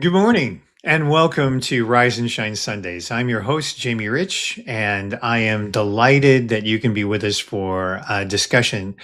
Good morning and welcome to Rise and Shine Sundays. I'm your host, Jamie Rich, and I am delighted that you can be with us for a discussion.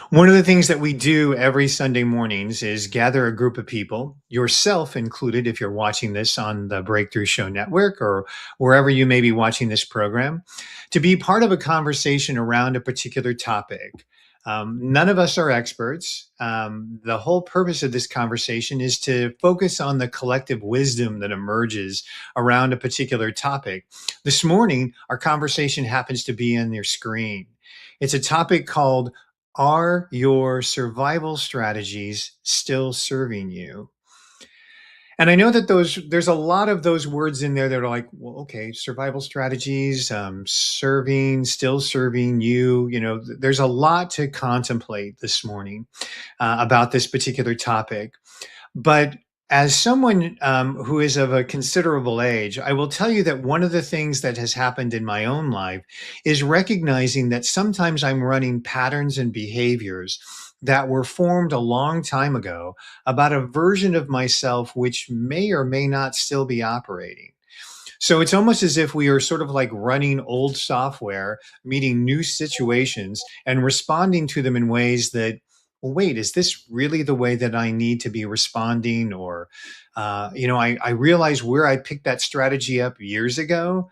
One of the things that we do every Sunday mornings is gather a group of people, yourself included, if you're watching this on the Breakthrough Show Network or wherever you may be watching this program, to be part of a conversation around a particular topic. None of us are experts. The whole purpose of this conversation is to focus on the collective wisdom that emerges around a particular topic. This morning, our conversation happens to be on your screen. It's a topic called, are your survival strategies still serving you? And I know that there's a lot of those words in there that are like, well, okay, survival strategies, serving, still serving you. There's a lot to contemplate this morning about this particular topic. But as someone who is of a considerable age, I will tell you that one of the things that has happened in my own life is recognizing that sometimes I'm running patterns and behaviors that were formed a long time ago about a version of myself which may or may not still be operating. So it's almost as if we are sort of like running old software, meeting new situations, and responding to them in ways that, well, wait, is this really the way that I need to be responding? Or, I realize where I picked that strategy up years ago.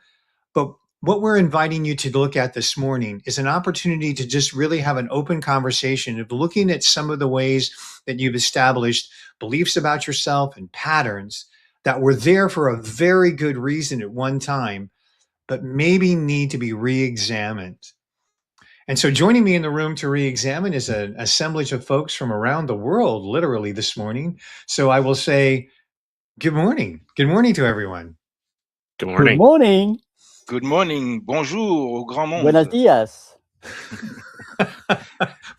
But what we're inviting you to look at this morning is an opportunity to just really have an open conversation of looking at some of the ways that you've established beliefs about yourself and patterns that were there for a very good reason at one time, but maybe need to be re examined. And so joining me in the room to re examine is an assemblage of folks from around the world, literally this morning. So I will say, good morning. Good morning to everyone. Good Good morning. morning. Good morning, bonjour au grand Buenos monde. dias.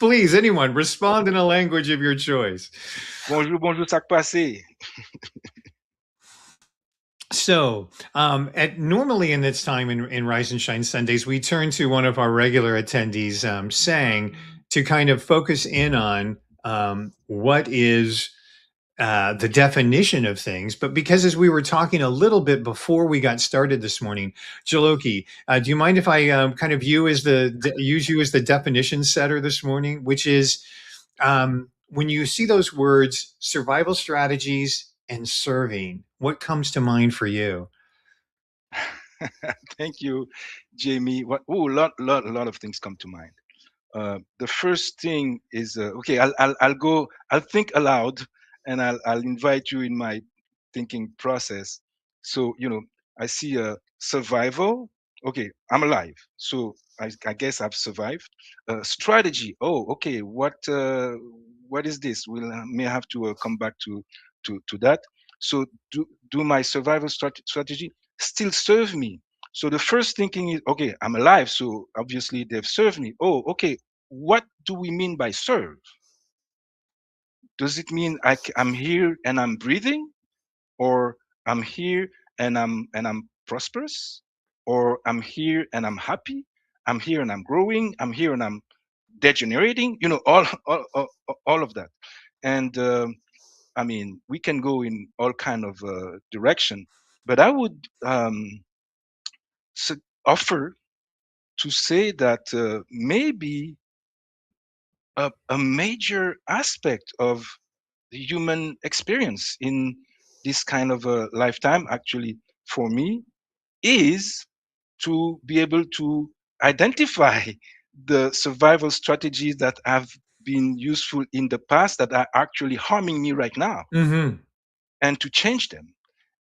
Please, anyone, respond in a language of your choice. Bonjour, bonjour, sac passé. So, normally in this time in Rise and Shine Sundays, we turn to one of our regular attendees, Sang, to kind of focus in on what is the definition of things. But because as we were talking a little bit before we got started this morning, Jaloki, do you mind if I kind of use you as the definition setter this morning, which is when you see those words, survival strategies and serving, what comes to mind for you? Thank you, Jamie. A lot of things come to mind. The first thing is okay. I'll think aloud, and I'll invite you in my thinking process. So I see a survival. Okay, I'm alive, so I guess I've survived. Strategy. Oh, okay. What is this? We'll may have to come back to that. So do my survival strategy still serve me? So the first thinking is, okay, I'm alive, so obviously they've served me. Oh, okay. What do we mean by serve? Does it mean I'm here and I'm breathing, or I'm here and I'm prosperous, or I'm here and I'm happy, I'm here and I'm growing, I'm here and I'm degenerating? All of that. And I mean, we can go in all kind of direction, but I would offer to say that maybe a major aspect of the human experience in this kind of a lifetime, actually, for me, is to be able to identify the survival strategies that have been useful in the past that are actually harming me right now, Mm-hmm. and to change them.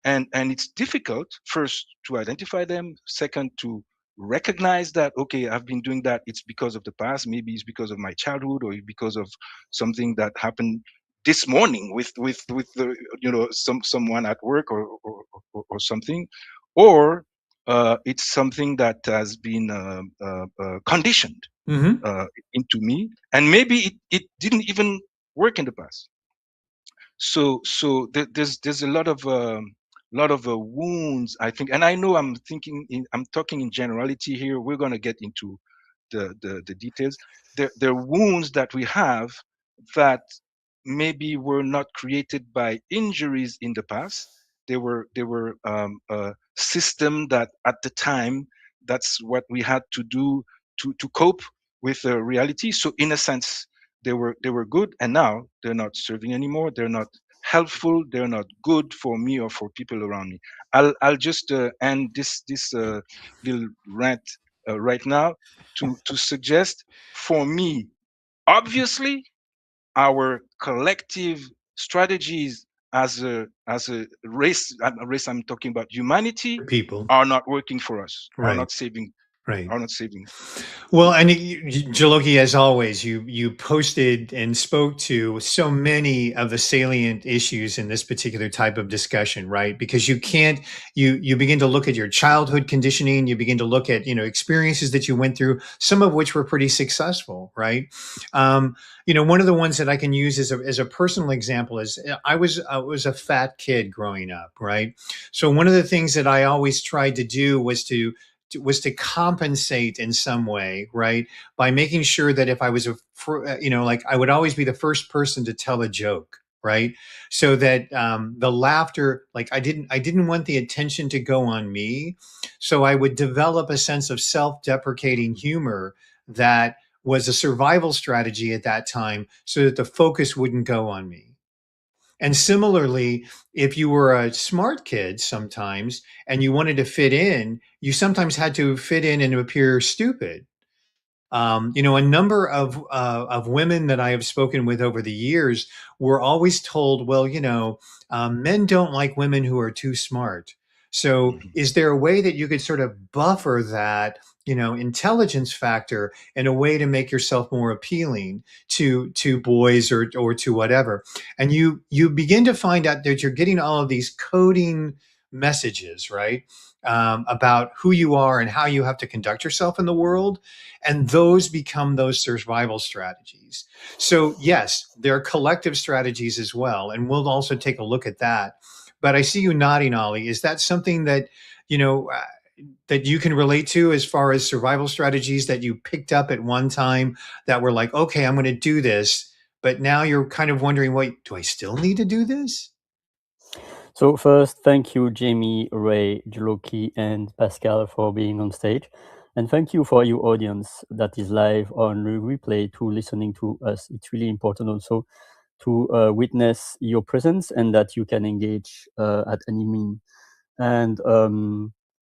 And it's difficult, first, to identify them, second, to recognize that, okay, I've been doing that, it's because of the past, maybe it's because of my childhood, or because of something that happened this morning with the, someone at work, or something, or it's something that has been conditioned Mm-hmm. into me, and maybe it didn't even work in the past. There's a lot of wounds, I think. And I know I'm talking in generality here. We're going to get into the details. There are wounds that we have that maybe were not created by injuries in the past, they were a system that at the time, that's what we had to do to cope with reality. So in a sense, they were good, and now they're not serving anymore. They're not helpful. They're not good for me or for people around me. I'll just end this little rant right now to suggest, for me, obviously, our collective strategies as a race, I'm talking about humanity, People. are not working for us, are Right. not saving, Right. are not saving. Well, and Jaloki, as always, you posted and spoke to so many of the salient issues in this particular type of discussion, right? Because you can't you begin to look at your childhood conditioning, you begin to look at experiences that you went through, some of which were pretty successful, right? One of the ones that I can use as a personal example is I was a fat kid growing up, right? So one of the things that I always tried to do was to compensate in some way, right? By making sure that if I was like I would always be the first person to tell a joke, right? So that the laughter, like I didn't want the attention to go on me. So I would develop a sense of self-deprecating humor that was a survival strategy at that time so that the focus wouldn't go on me. And similarly, if you were a smart kid sometimes and you wanted to fit in, you sometimes had to fit in and appear stupid. A number of women that I have spoken with over the years were always told, well, men don't like women who are too smart. So, Mhm. is there a way that you could sort of buffer that, intelligence factor in a way to make yourself more appealing to boys or to whatever? And you begin to find out that you're getting all of these coding messages, right? About who you are and how you have to conduct yourself in the world, and those become those survival strategies. So yes, there are collective strategies as well, and we'll also take a look at that. But I see you nodding, Ollie. Is that something that you know uh, that you can relate to, as far as survival strategies that you picked up at one time that were like, okay, I'm going to do this, but now you're kind of wondering, wait, do I still need to do this? So first, thank you, Jamie, Ray, Jaloki, and Pascal for being on stage. And thank you for your audience that is live on the replay to listening to us. It's really important also to witness your presence and that you can engage at any mean. And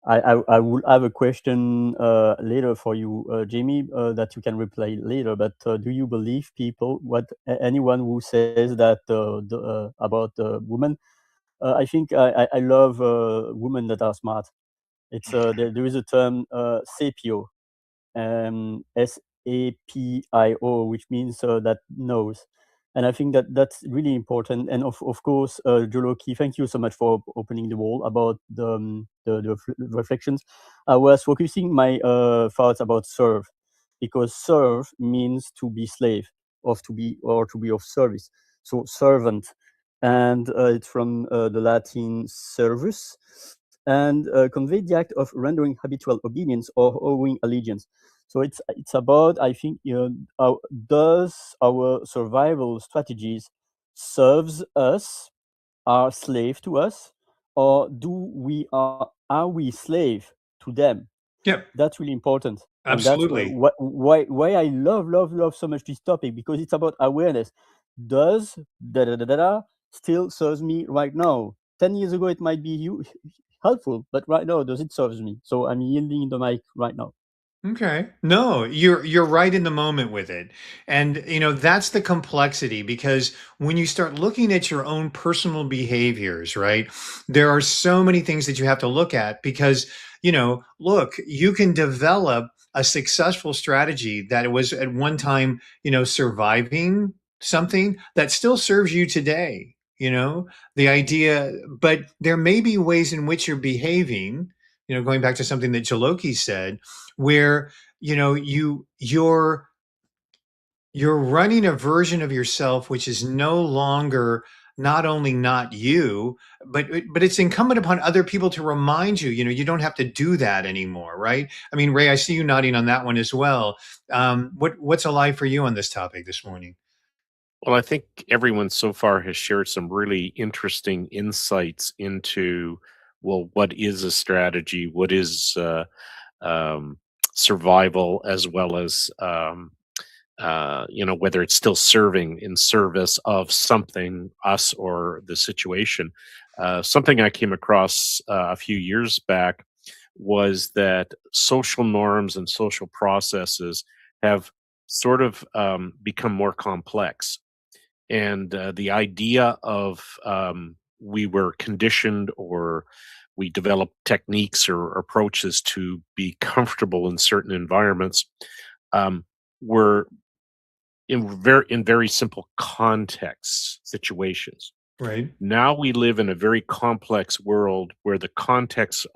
I will have a question later for you, Jamie, that you can reply later. But do you believe people, anyone who says that about women? I think I love women that are smart. It's there is a term sapio, SAPIO, which means that knows. And I think that that's really important. And of course, Joloki, thank you so much for opening the wall about the reflections. I was focusing my thoughts about serve, because serve means to be slave, to be of service. So servant, and it's from the Latin servus, and convey the act of rendering habitual obedience or owing allegiance. So it's about, I think, does our survival strategies serves us, are slave to us, or are we slave to them? Yep, That's really important, and that's absolutely. why I love so much this topic, because it's about awareness. Does da da da da da still serves me right now? 10 years ago, it might be helpful, but right now, does it serves me? So I'm yielding the mic right now. Okay. No, you're right in the moment with it. And that's the complexity, because when you start looking at your own personal behaviors, right? There are so many things that you have to look at, because, look, you can develop a successful strategy that was at one time, surviving something that still serves you today, the idea, but there may be ways in which you're behaving, going back to something that Jaloki said, where you're running a version of yourself which is no longer, not only not you, but it's incumbent upon other people to remind you, you don't have to do that anymore, right? I mean, Ray, I see you nodding on that one as well. What's alive for you on this topic this morning? Well, I think everyone so far has shared some really interesting insights into, well, what is a strategy? What is um, survival, as well as whether it's still serving in service of something, us or the situation. Something I came across a few years back was that social norms and social processes have sort of become more complex, and the idea of we were conditioned, or we developed techniques or approaches to be comfortable in certain environments, um, were in very simple contexts situations. Right. Now we live in a very complex world where the context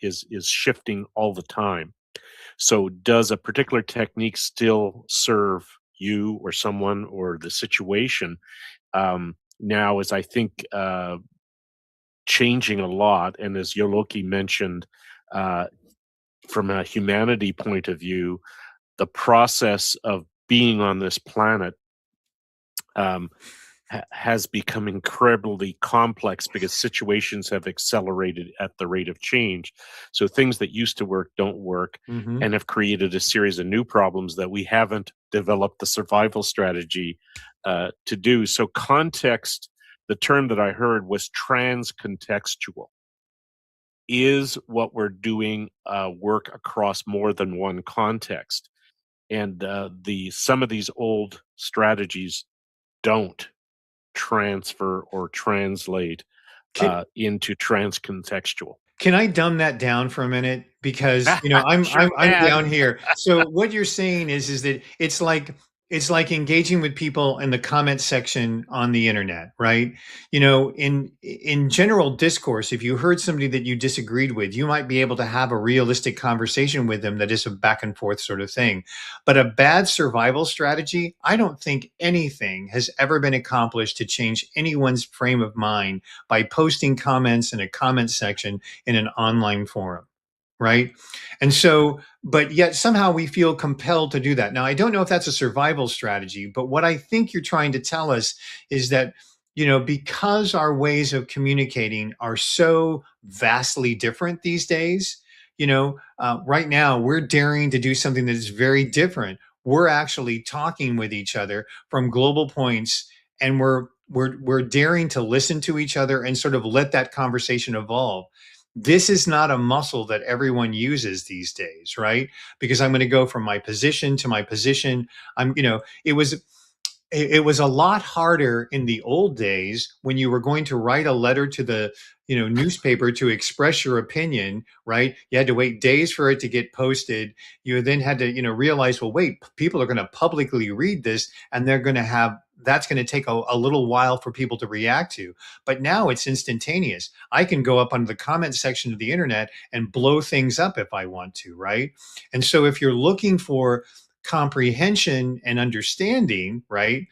is shifting all the time. So does a particular technique still serve you or someone or the situation? Now is, I think, changing a lot, and as Yoloki mentioned, uh, from a humanity point of view, the process of being on this planet um, has become incredibly complex because situations have accelerated at the rate of change. So things that used to work don't work, Hmm. and have created a series of new problems that we haven't developed the survival strategy to do. So context, the term that I heard was transcontextual. Is what we're doing work across more than one context? And the some of these old strategies don't transfer or translate Can, into transcontextual. can I dumb that down for a minute? Because I'm Sure I'm can. down here. So what you're saying is that it's like engaging with people in the comment section on the internet, right? In general discourse, if you heard somebody that you disagreed with, you might be able to have a realistic conversation with them that is a back and forth sort of thing. But a bad survival strategy, I don't think anything has ever been accomplished to change anyone's frame of mind by posting comments in a comment section in an online forum, right? And so, but yet somehow we feel compelled to do that. Now, I don't know if that's a survival strategy, but what I think you're trying to tell us is that, because our ways of communicating are so vastly different these days, right now we're daring to do something that is very different. We're actually talking with each other from global points, and we're daring to listen to each other and sort of let that conversation evolve. This is not a muscle that everyone uses these days, right? Because I'm going to go from my position to my position. It was a lot harder in the old days when you were going to write a letter to the newspaper to express your opinion, right? You had to wait days for it to get posted. You then had to realize, well, wait, people are going to publicly read this, and that's going to take a little while for people to react to. But now it's instantaneous. I can go up under the comment section of the internet and blow things up if I want to, right? And so if you're looking for comprehension and understanding, right?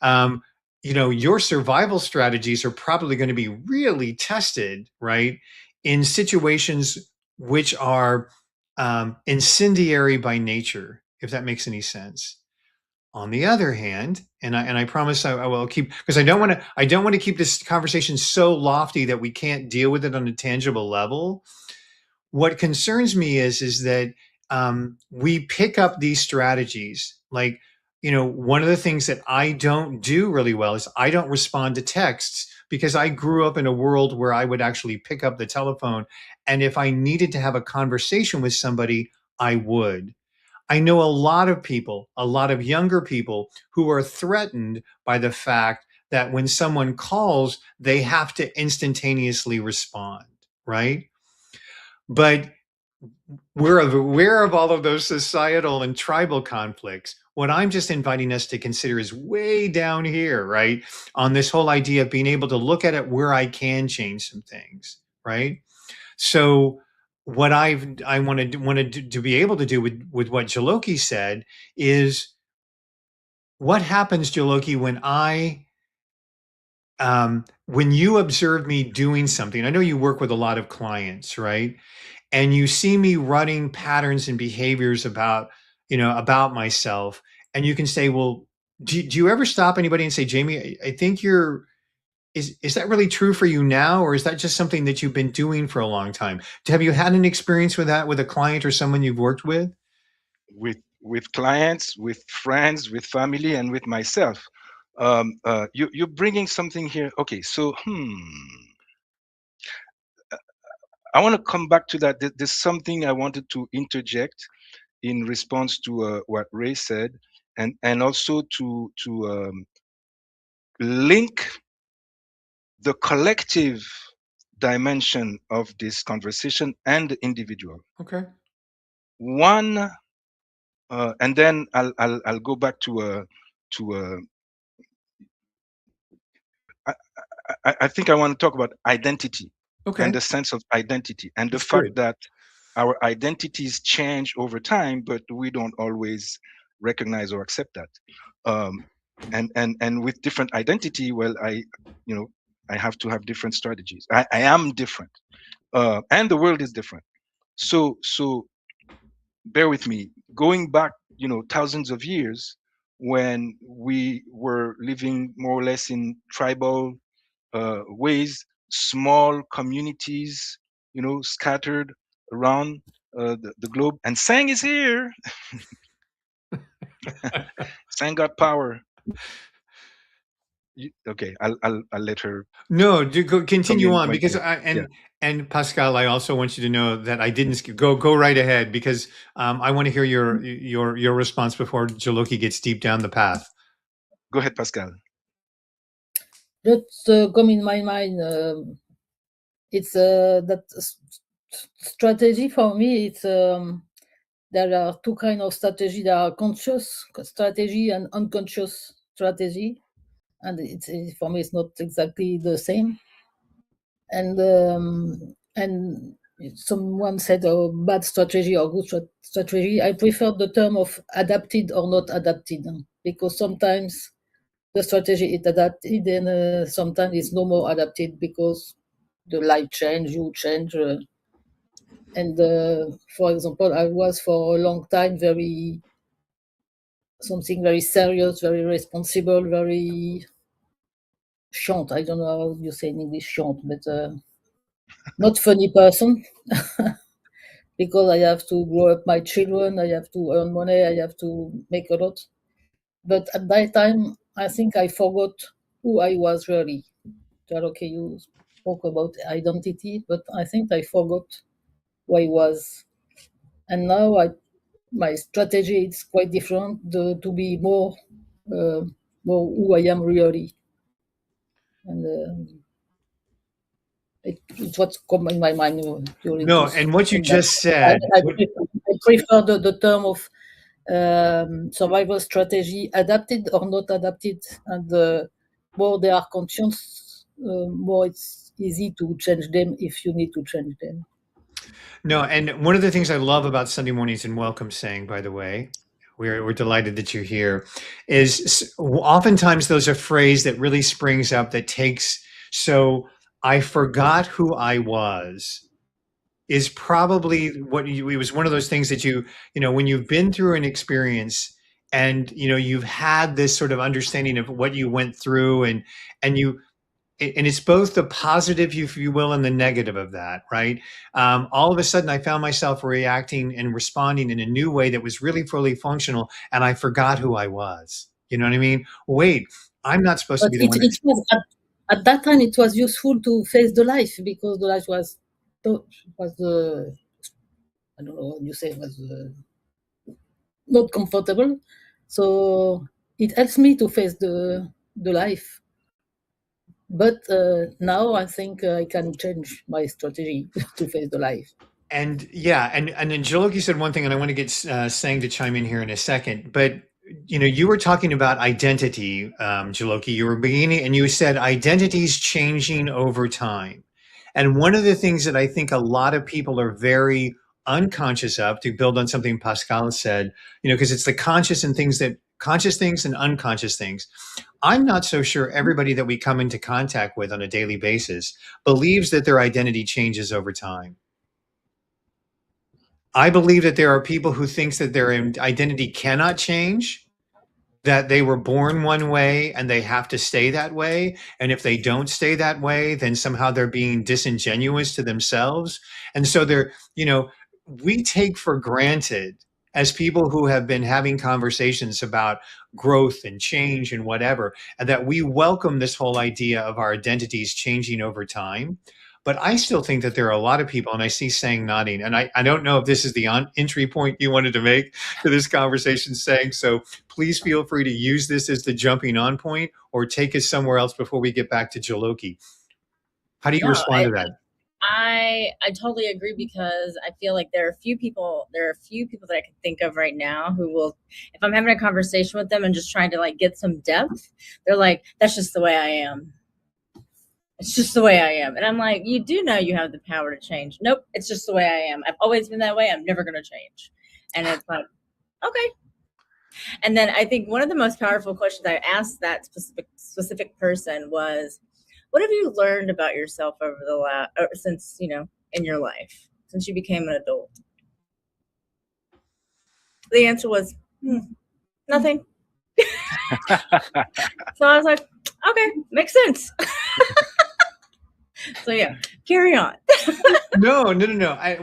Um, your survival strategies are probably going to be really tested, right? In situations which are incendiary by nature, if that makes any sense. On the other hand, and I promise I will keep, because I don't want to keep this conversation so lofty that we can't deal with it on a tangible level. What concerns me is that we pick up these strategies. Like, one of the things that I don't do really well is I don't respond to texts, because I grew up in a world where I would actually pick up the telephone, and if I needed to have a conversation with somebody, I would. I know a lot of people, a lot of younger people, who are threatened by the fact that when someone calls, they have to instantaneously respond, right? But we're aware of all of those societal and tribal conflicts. What I'm just inviting us to consider is way down here, right? On this whole idea of being able to look at it where I can change some things, right? So what I wanted to be able to do with what Jaloki said is, what happens, Jaloki, when you observe me doing something? I know you work with a lot of clients, right? And you see me running patterns and behaviors about myself, and you can say, well, do you ever stop anybody and say, Jamie, I think is that really true for you now, or is that just something that you've been doing for a long time? Have you had an experience with that with a client or someone you've worked with? With clients, with friends, with family, and with myself. You're bringing something here. Okay, so I want to come back to that. There's something I wanted to interject in response to what Ray said, and also to link the collective dimension of this conversation and the individual. Okay. One, and then I'll go back to I think I want to talk about identity. Okay. And the sense of identity, and the That's fact great. that our identities change over time, but we don't always recognize or accept that. And with different identity, well, I have to have different strategies. I am different, and the world is different. So bear with me. Going back, thousands of years, when we were living more or less in tribal ways, small communities, scattered around the globe. And Sang is here. Sang got power. Okay, I'll let her. No, continue on, because yeah. and Pascal, I also want you to know that I didn't go right ahead, because I want to hear your response before Jaloki gets deep down the path. Go ahead, Pascal. Just come in my mind. It's that strategy for me. It's there are two kinds of strategy. There are conscious strategy and unconscious strategy, and it's for me it's not exactly the same. And someone said, "Oh, bad strategy or good strategy." I prefer the term of adapted or not adapted, because sometimes the strategy is adapted, and sometimes it's no more adapted because the life change, you change. And for example, I was for a long time something very serious, very responsible, very chant. I don't know how you say in English, chant, but not funny person. Because I have to grow up my children, I have to earn money, I have to make a lot. But at that time, I think I forgot who I was really. Okay, you spoke about identity, but I think I forgot who I was. And now my strategy is quite different, to be more who I am really. And it's what's come in my mind during No, this. and what you just said. I prefer the term of survival strategy, adapted or not adapted, and more they are conscious, more it's easy to change them if you need to change them. No, and one of the things I love about Sunday mornings, and welcome, Sang, by the way, we're delighted that you're here, is oftentimes there's a phrase that really springs up that takes, so I forgot who I was, is probably it was one of those things that when you've been through an experience and you've had this sort of understanding of what you went through, and it's both the positive, if you will, and the negative of that, right? All of a sudden I found myself reacting and responding in a new way that was really fully functional, and I forgot who I was. You know what I mean? Wait, I'm not supposed to be the one. It was at that time it was useful to face the life, because the life was I don't know what you say, was not comfortable. So it helps me to face the life. But now I think I can change my strategy to face the life. And yeah, and then Jaloki said one thing, and I want to get Sang to chime in here in a second. But you were talking about identity, Jaloki. You were beginning, and you said identity's changing over time. And one of the things that I think a lot of people are very unconscious of, to build on something Pascal said, because it's the conscious things and unconscious things. I'm not so sure everybody that we come into contact with on a daily basis believes that their identity changes over time. I believe that there are people who think that their identity cannot change, that they were born one way and they have to stay that way. And if they don't stay that way, then somehow they're being disingenuous to themselves. And so they're, you know, we take for granted as people who have been having conversations about growth and change and whatever, and that we welcome this whole idea of our identities changing over time. But I still think that there are a lot of people, and I see Sang nodding, and I don't know if this is the entry point you wanted to make to this conversation, Sang. So please feel free to use this as the jumping on point or take us somewhere else before we get back to Jaloki. How do you No, respond to that? I totally agree, because I feel like there are a few people that I can think of right now who will, if I'm having a conversation with them and just trying to like get some depth, they're like, that's just the way I am. It's just the way I am. And I'm like, you do know you have the power to change. Nope, it's just the way I am. I've always been that way. I'm never going to change. And it's like, okay. And then I think one of the most powerful questions I asked that specific person was, what have you learned about yourself over the since, you know, in your life, since you became an adult? The answer was, nothing. So I was like, okay, makes sense. So yeah, carry on. No.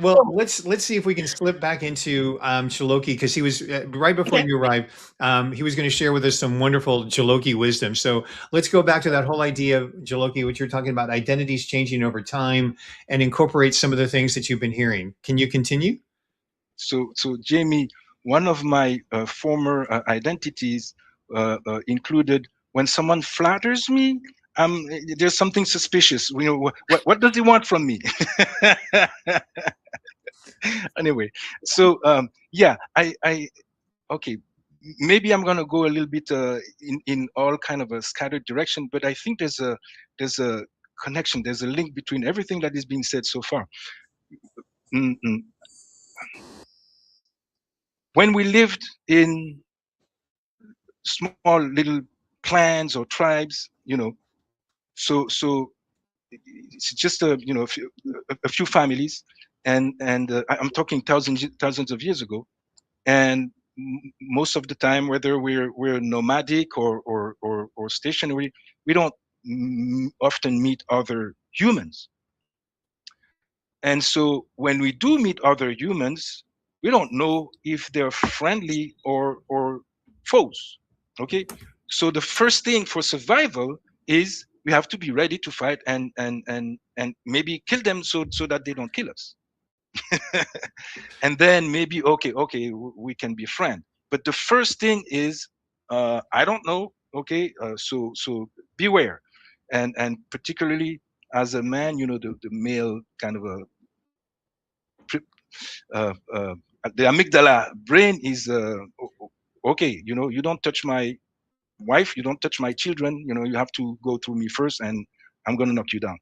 Well, let's see if we can slip back into Jaloki, because he was right before you arrived. He was going to share with us some wonderful Jaloki wisdom. So let's go back to that whole idea of Jaloki, what you're talking about, identities changing over time, and incorporate some of the things that you've been hearing. Can you continue? So Jamie, one of my former identities included when someone flatters me, there's something suspicious. You know, what does he want from me? Anyway, so yeah, okay, maybe I'm gonna go a little bit in all kind of a scattered direction, but I think there's a connection, there's a link between everything that is being said so far. When we lived in small little clans or tribes, you know, so it's just a few families, and I'm talking thousands of years ago, and most of the time, whether we're nomadic or stationary, we don't often meet other humans. And so when we do meet other humans, we don't know if they're friendly or foes. Okay, so the first thing for survival is we have to be ready to fight and maybe kill them so that they don't kill us. And then maybe okay, we can be friends. But the first thing is I don't know. Okay, so beware, and particularly as a man, you know, the male kind of a the amygdala brain is okay, you know, you don't touch my wife, you don't touch my children, you know, you have to go through me first, and I'm going to knock you down.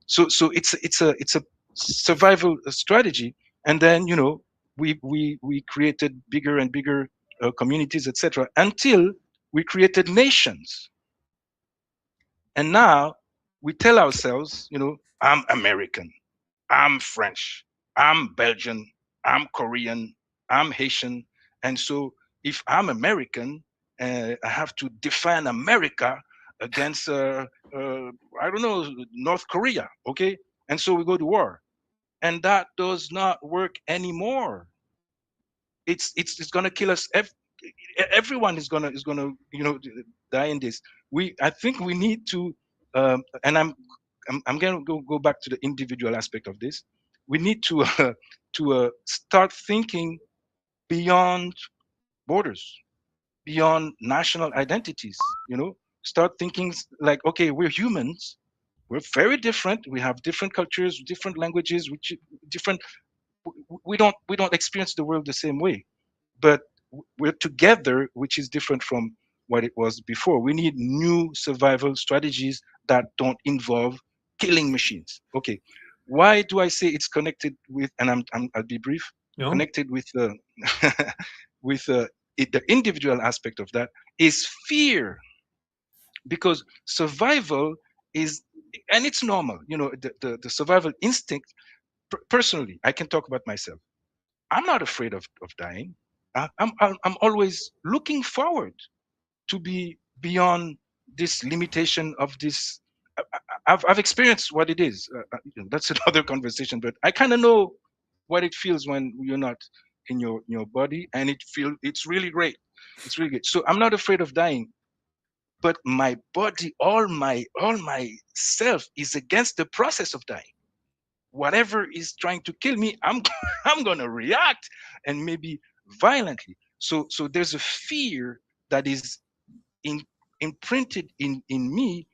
So it's a survival strategy. And then, you know, we created bigger and bigger communities, etc., until we created nations. And now we tell ourselves, you know, I'm American, I'm French, I'm Belgian, I'm Korean, I'm Haitian. And so if I'm American, I have to defend America against, I don't know, North Korea, okay? And so we go to war. And that does not work anymore. It's gonna kill us. Everyone is gonna, you know, die in this. I think we need to, and I'm gonna go back to the individual aspect of this. We need to start thinking beyond borders, beyond national identities. You know, start thinking like, okay, we're humans. We're very different. We have different cultures, different languages, which different. We don't experience the world the same way, but we're together, which is different from what it was before. We need new survival strategies that don't involve killing machines. Okay, why do I say it's connected with? And I'll be brief. No? Connected with with the individual aspect of that is fear, because survival is, and it's normal. You know, the survival instinct. Personally, I can talk about myself. I'm not afraid of dying. I'm always looking forward to be beyond this limitation of this. I've experienced what it is. That's another conversation, but I kind of know what it feels when you're not in your body, and it's really great. It's really good. So I'm not afraid of dying, but my body, all my self is against the process of dying. Whatever is trying to kill me, I'm I'm gonna react, and maybe violently. So there's a fear that is in, imprinted in me,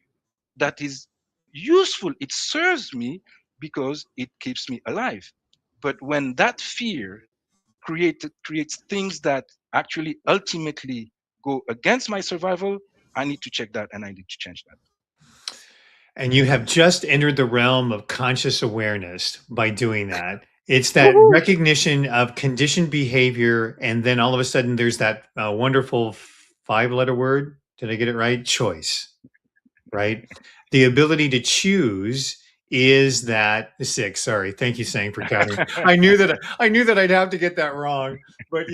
that is useful. It serves me because it keeps me alive. But when that fear creates things that actually ultimately go against my survival, I need to check that and I need to change that. And you have just entered the realm of conscious awareness by doing that. It's that Woohoo! recognition of conditioned behavior. And then all of a sudden, there's that wonderful 5-letter word. Did I get it right? Choice, right? The ability to choose is that 6. Sorry. Thank you, Sang, for counting. I knew that I'd have to get that wrong. But,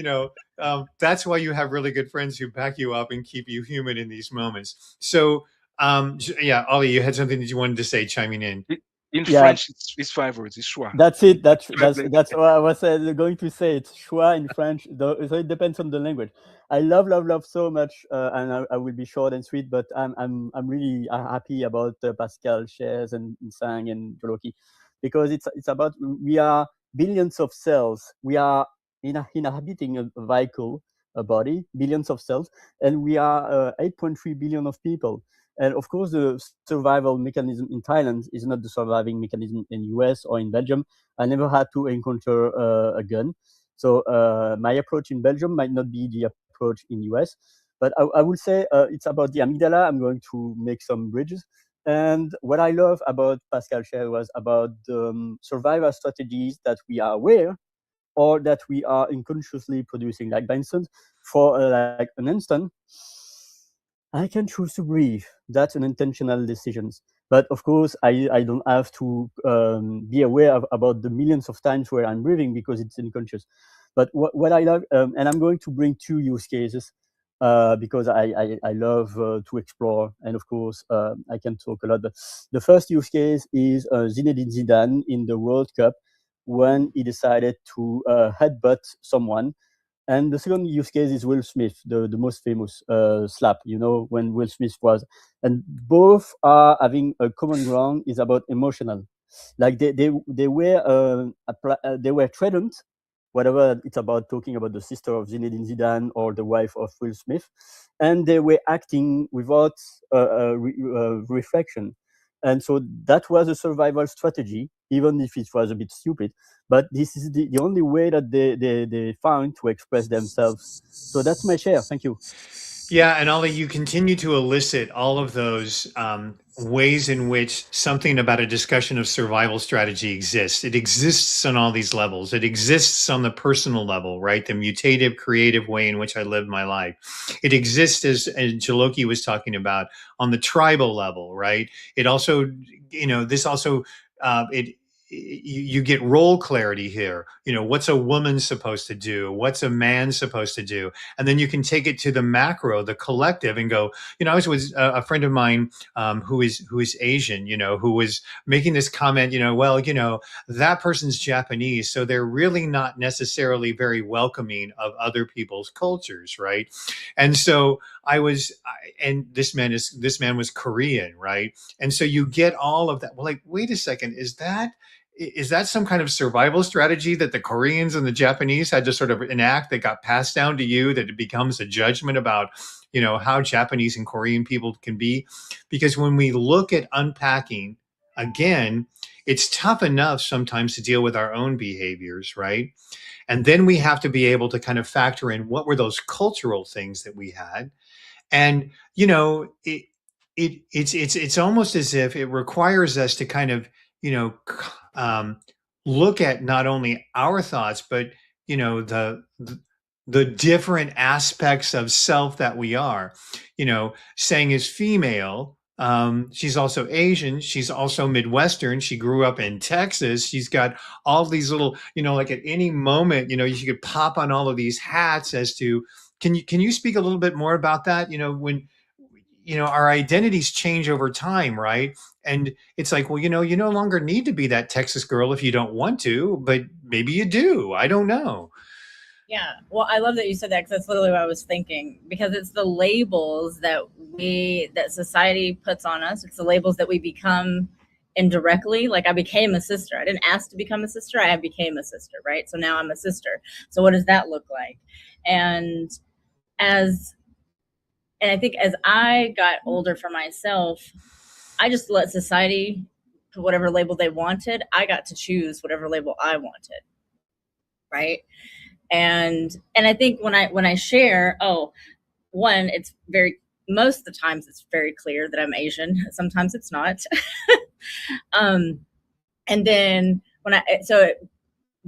that's why you have really good friends who back you up and keep you human in these moments. So, yeah, Ollie, you had something that you wanted to say, chiming in. In Yeah. French, it's 5 words. It's choix. That's it. That's what I was going to say. It's choix in French. So it depends on the language. I love so much, and I will be short and sweet. But I'm really happy about Pascal shares and Sang and Joloki, because it's about, we are billions of cells. We are inhabiting a vehicle, a body, billions of cells, and we are 8.3 billion of people. And of course, the survival mechanism in Thailand is not the surviving mechanism in US or in Belgium. I never had to encounter a gun. So my approach in Belgium might not be the approach in US. But I will say it's about the amygdala. I'm going to make some bridges. And what I love about Pascal Cher was about the survival strategies that we are aware, or that we are unconsciously producing. Like, for instance, for like an instant, I can choose to breathe. That's an intentional decision. But of course, I don't have to be aware about the millions of times where I'm breathing, because it's unconscious. But what I love, and I'm going to bring 2 use cases, because I love to explore. And of course, I can talk a lot. But the first use case is Zinedine Zidane in the World Cup, when he decided to headbutt someone. And the second use case is Will Smith, the most famous slap, when Will Smith was. And both are having a common ground, is about emotional. Like they were threatened, whatever it's about, talking about the sister of Zinedine Zidane or the wife of Will Smith, and they were acting without reflection. And so that was a survival strategy, even if it was a bit stupid. But this is the only way that they found to express themselves. So that's my share. Thank you. Yeah, and Ollie, you continue to elicit all of those ways in which something about a discussion of survival strategy exists. It exists on all these levels. It exists on the personal level, right? The mutative, creative way in which I live my life. It exists, as Joloki was talking about, on the tribal level, right? It also, this also, you get role clarity here. What's a woman supposed to do? What's a man supposed to do? And then you can take it to the macro, the collective, and go. I was with a friend of mine who is Asian. Who was making this comment. Well, that person's Japanese, so they're really not necessarily very welcoming of other people's cultures, right? And so and this man was Korean, right? And so you get all of that. Well, like, wait a second, is that some kind of survival strategy that the Koreans and the Japanese had to sort of enact, that got passed down to you, that it becomes a judgment about, how Japanese and Korean people can be? Because when we look at unpacking, again, it's tough enough sometimes to deal with our own behaviors, right? And then we have to be able to kind of factor in what were those cultural things that we had. And, it's almost as if it requires us to kind of, look at not only our thoughts, but the different aspects of self that we are. Sang is female, She's also Asian. She's also Midwestern. She grew up in Texas. She's got all these little, like at any moment, you could pop on all of these hats as to, can you speak a little bit more about that? When, our identities change over time, right? And it's like, well, you no longer need to be that Texas girl if you don't want to, but maybe you do. I don't know. Yeah. Well, I love that you said that, because that's literally what I was thinking, because it's the labels that society puts on us. It's the labels that we become indirectly. Like, I became a sister. I didn't ask to become a sister. I became a sister, right? So now I'm a sister. So what does that look like? And I think as I got older for myself, I just let society put whatever label they wanted. I got to choose whatever label I wanted, right? And I think when I share, one, it's most of the times it's very clear that I'm Asian. Sometimes it's not. And then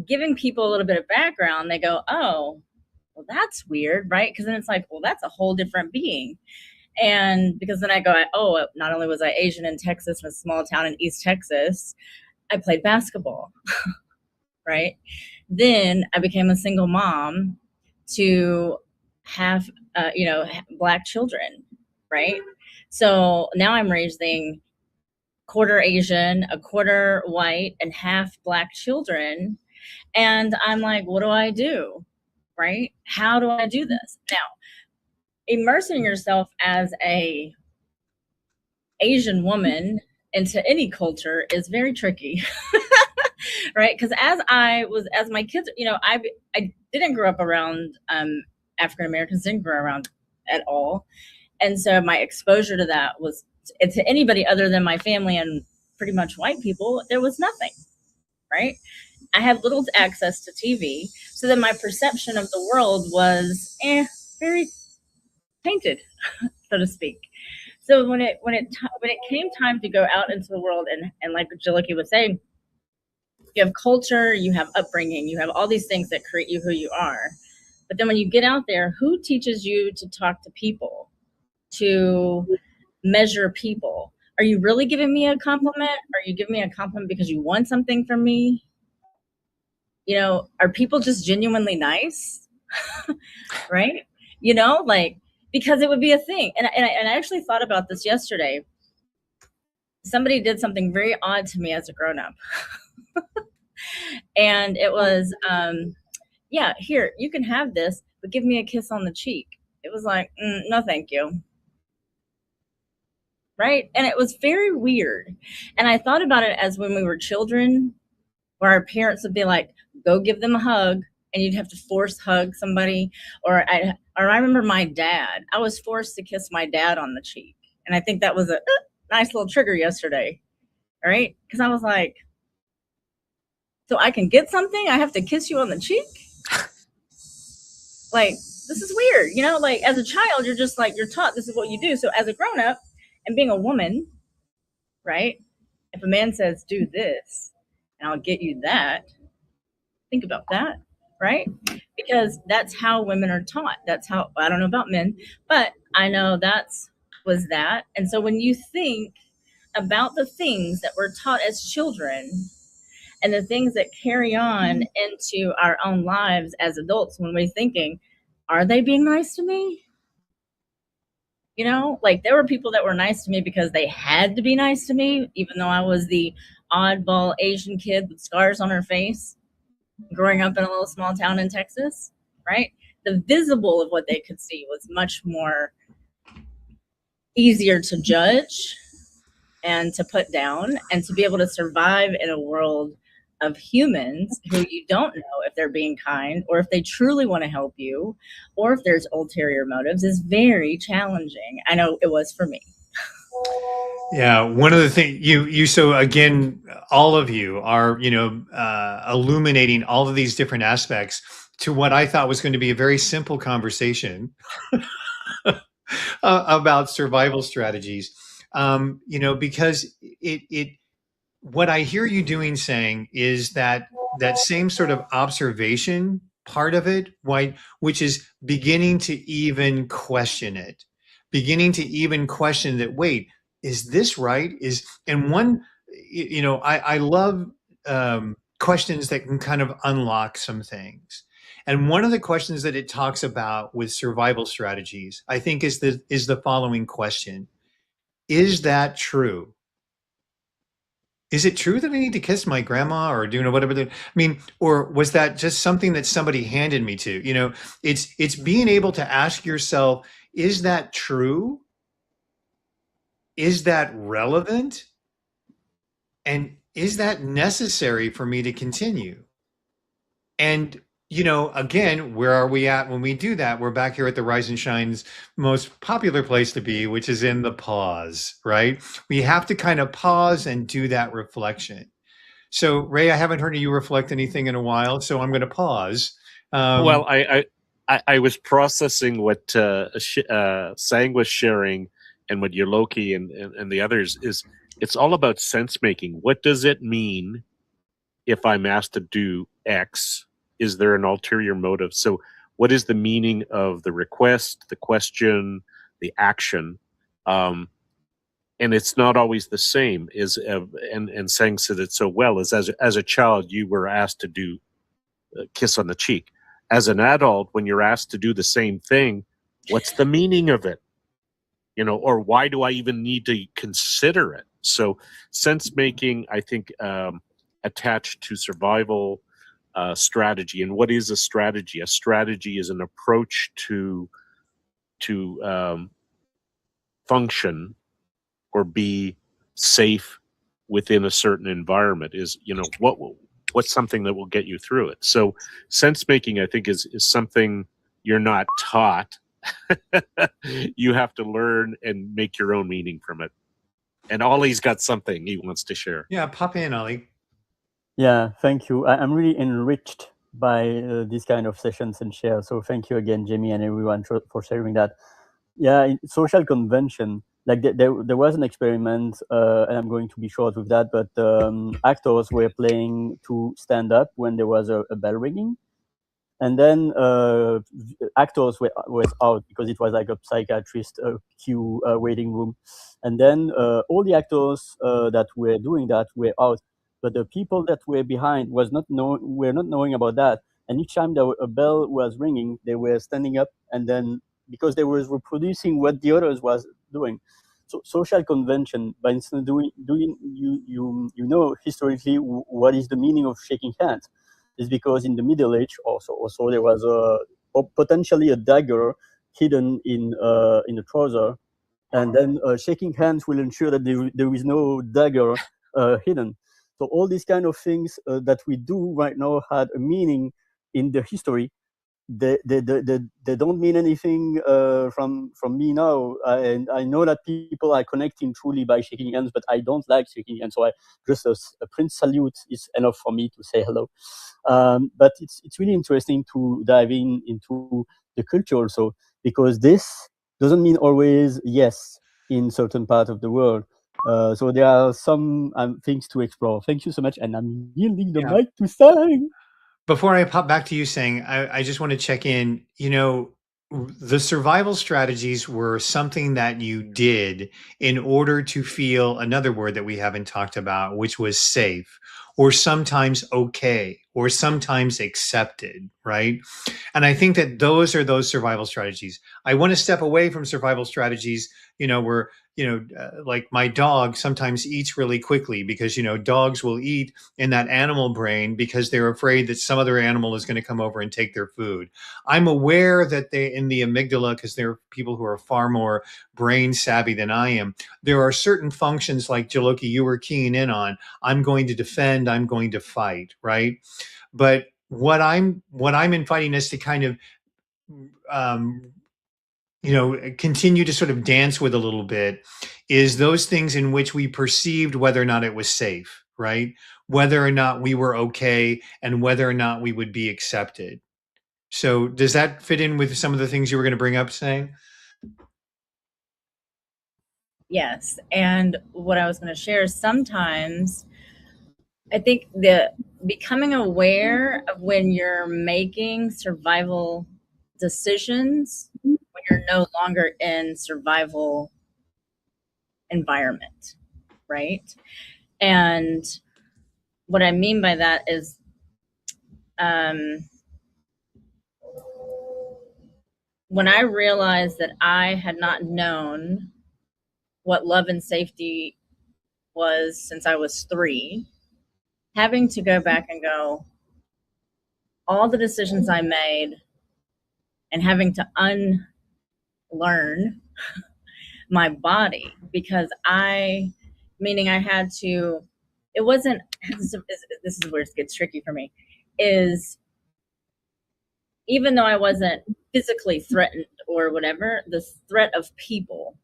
giving people a little bit of background, they go, oh, well, that's weird, right? Because then it's like, well, that's a whole different being. And because then I go, oh, not only was I Asian in Texas, in a small town in East Texas, I played basketball, right? Then I became a single mom to have, Black children, right? So now I'm raising quarter Asian, a quarter white, and half Black children. And I'm like, what do I do? Right? How do I do this? Now, immersing yourself as a Asian woman into any culture is very tricky. Right? Because as my kids, I didn't grow up around African Americans, didn't grow around at all. And so my exposure to that was, to anybody other than my family and pretty much white people, there was nothing, right? I had little access to TV. So then my perception of the world was very tainted, so to speak. So when it came time to go out into the world, and like Jaliki was saying, you have culture, you have upbringing, you have all these things that create you who you are. But then when you get out there, who teaches you to talk to people, to measure people? Are you really giving me a compliment? Are you giving me a compliment because you want something from me? Are people just genuinely nice? Right? Because it would be a thing. And I actually thought about this yesterday. Somebody did something very odd to me as a grown-up. And it was, here, you can have this, but give me a kiss on the cheek. It was like, no, thank you. Right? And it was very weird. And I thought about it as when we were children, where our parents would be like, go give them a hug, and you'd have to force hug somebody. Or I remember my dad. I was forced to kiss my dad on the cheek. And I think that was a nice little trigger yesterday. All right? Because I was like, so I can get something, I have to kiss you on the cheek? Like, this is weird. Like, as a child, you're just like, you're taught this is what you do. So as a grown-up, and being a woman, right? If a man says, do this, and I'll get you that, think about that, right? Because that's how women are taught. That's how, I don't know about men, but I know was that. And so when you think about the things that we're taught as children, and the things that carry on into our own lives as adults, when we're thinking, are they being nice to me? Like, there were people that were nice to me because they had to be nice to me, even though I was the oddball Asian kid with scars on her face, growing up in a little small town in Texas, right? The visible of what they could see was much more easier to judge and to put down, and to be able to survive in a world of humans who you don't know if they're being kind, or if they truly want to help you, or if there's ulterior motives, is very challenging. I know it was for me. Yeah, one of the things you so again, all of you are illuminating all of these different aspects to what I thought was going to be a very simple conversation about survival strategies. Because it what I hear you saying is that same sort of observation part of it, right, which is beginning to even question it, beginning to even question that, wait, is this right? And one, I love questions that can kind of unlock some things. And one of the questions that it talks about with survival strategies, I think, is the following question: is that true? Is it true that I need to kiss my grandma or do whatever? I mean, or was that just something that somebody handed me to? It's being able to ask yourself, is that true? Is that relevant? And is that necessary for me to continue? And again, where are we at when we do that? We're back here at the Rise and Shine's most popular place to be, which is in the pause, right? We have to kind of pause and do that reflection. So, Ray, I haven't heard you reflect anything in a while, so I'm going to pause. Well, I was processing what Sang was sharing and what Yoloki and the others is. It's all about sense making. What does it mean if I'm asked to do X? Is there an ulterior motive? So what is the meaning of the request, the question, the action? And it's not always the same. And Sang said it so well, is as a child, you were asked to do a kiss on the cheek. As an adult, when you're asked to do the same thing, what's the meaning of it? Or why do I even need to consider it? So sense making, I think, attached to survival strategy. And what is a strategy? A strategy is an approach to function or be safe within a certain environment. Is what's something that will get you through it. So sense making, I think, is something you're not taught. You have to learn and make your own meaning from it. And Ollie's got something he wants to share. Yeah, pop in, Ollie. Yeah, thank you. I'm really enriched by these kind of sessions and shares. So thank you again, Jamie, and everyone for sharing that. Yeah, in social convention, like there was an experiment, and I'm going to be short with that, but actors were playing to stand up when there was a bell ringing. And then actors were out because it was like a psychiatrist queue waiting room. And then all the actors that were doing that were out. But the people that were behind were not knowing about that. And each time a bell was ringing, they were standing up, and then because they were reproducing what the others was doing. So social convention, by instance, historically what is the meaning of shaking hands? Is because in the Middle Age also there was potentially a dagger hidden in the trouser, and then shaking hands will ensure that there is no dagger hidden. So all these kind of things that we do right now had a meaning in the history. They don't mean anything from me now. And I know that people are connecting truly by shaking hands, but I don't like shaking hands. So just a Prince salute is enough for me to say hello. But it's really interesting to dive into the culture also, because this doesn't mean always yes in certain parts of the world. So there are some things to explore. Thank you so much, and I'm yielding the mic to Sang. Before I pop back to you, Sang, I just want to check in. The survival strategies were something that you did in order to feel another word that we haven't talked about, which was safe, or sometimes okay, or sometimes accepted, right? And I think that those are those survival strategies. I want to step away from survival strategies, where, like my dog sometimes eats really quickly because, dogs will eat in that animal brain because they're afraid that some other animal is going to come over and take their food. I'm aware that in the amygdala, because there are people who are far more brain savvy than I am, there are certain functions like Joloki, you were keying in on. I'm going to defend, I'm going to fight, right? But what I'm inviting us to kind of continue to sort of dance with a little bit is those things in which we perceived whether or not it was safe, right? Whether or not we were okay and whether or not we would be accepted. So does that fit in with some of the things you were going to bring up, Sang? Yes. And what I was going to share is sometimes I think becoming aware of when you're making survival decisions, when you're no longer in survival environment, right? And what I mean by that is when I realized that I had not known what love and safety was since I was 3, having to go back and go, all the decisions I made and having to unlearn my body because meaning I had to, it wasn't, this is where it gets tricky for me, is even though I wasn't physically threatened or whatever, the threat of people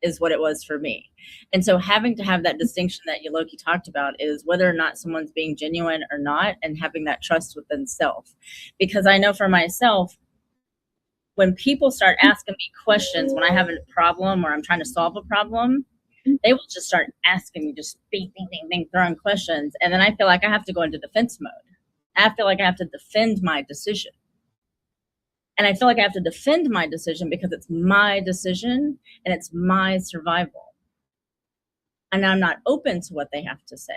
is what it was for me. And so having to have that distinction that Yoloki talked about is whether or not someone's being genuine or not, and having that trust within self. Because I know for myself, when people start asking me questions, when I have a problem or I'm trying to solve a problem, they will just start asking me, just bing, bing, bing, bing, throwing questions. And then I feel like I have to go into defense mode. I feel like I have to defend my decision. And I feel like I have to defend my decision because it's my decision and it's my survival. And I'm not open to what they have to say.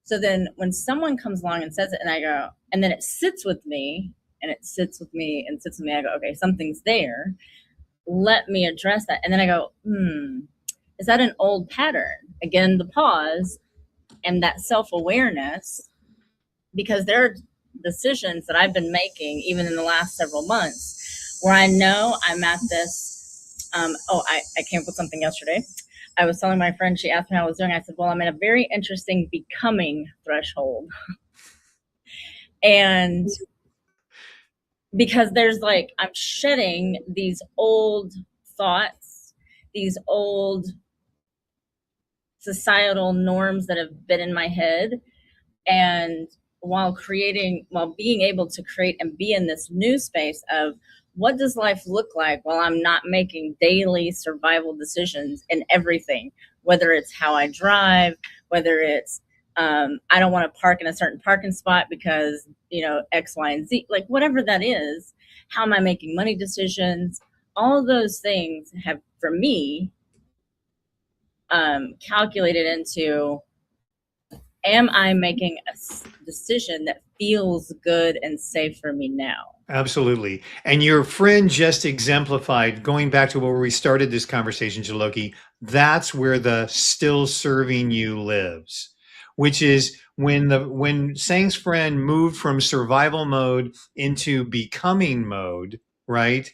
So then when someone comes along and says it and I go, and then it sits with me and it sits with me and sits with me, I go, okay, something's there. Let me address that. And then I go, is that an old pattern? Again, the pause and that self-awareness, because there are decisions that I've been making even in the last several months where I know I'm at this, I came up with something yesterday. I was telling my friend, she asked me how I was doing. I said, well, I'm at a very interesting becoming threshold. And because there's like, I'm shedding these old thoughts, these old societal norms that have been in my head. And while being able to create and be in this new space of what does life look like while I'm not making daily survival decisions in everything, whether it's how I drive, whether it's I don't want to park in a certain parking spot because, X, Y, and Z, like whatever that is, how am I making money decisions? All of those things have, for me, calculated into, am I making a decision that feels good and safe for me now? Absolutely. And your friend just exemplified, going back to where we started this conversation, Jaloki, that's where the still serving you lives, which is when Sang's friend moved from survival mode into becoming mode, right?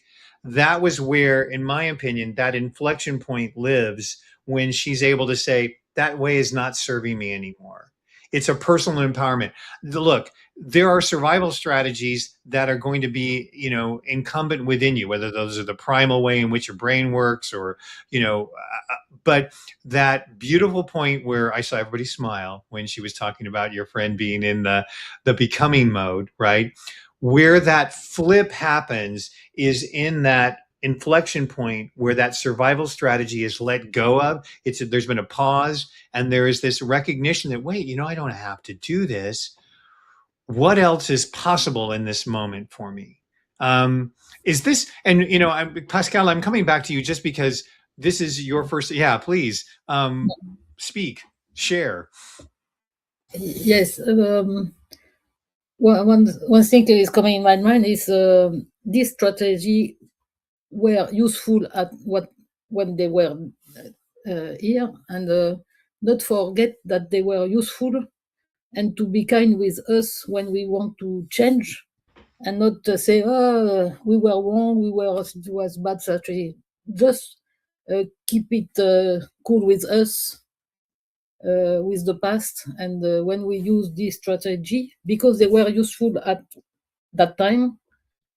That was where, in my opinion, that inflection point lives when she's able to say, that way is not serving me anymore. It's a personal empowerment. Look, there are survival strategies that are going to be, incumbent within you, whether those are the primal way in which your brain works or, but that beautiful point where I saw everybody smile when she was talking about your friend being in the becoming mode, right? Where that flip happens is in that inflection point where that survival strategy is let go of. There's been a pause and there is this recognition that, wait, I don't have to do this. What else is possible in this moment for me? Is this, and Pascal, I'm coming back to you just because this is your first, please speak, share. Yes. One thing that is coming in my mind is this strategy were useful when they were here, and not forget that they were useful, and to be kind with us when we want to change, and not say, "Oh, we were wrong, it was bad strategy." Just keep it cool with us, with the past, and when we use this strategy, because they were useful at that time,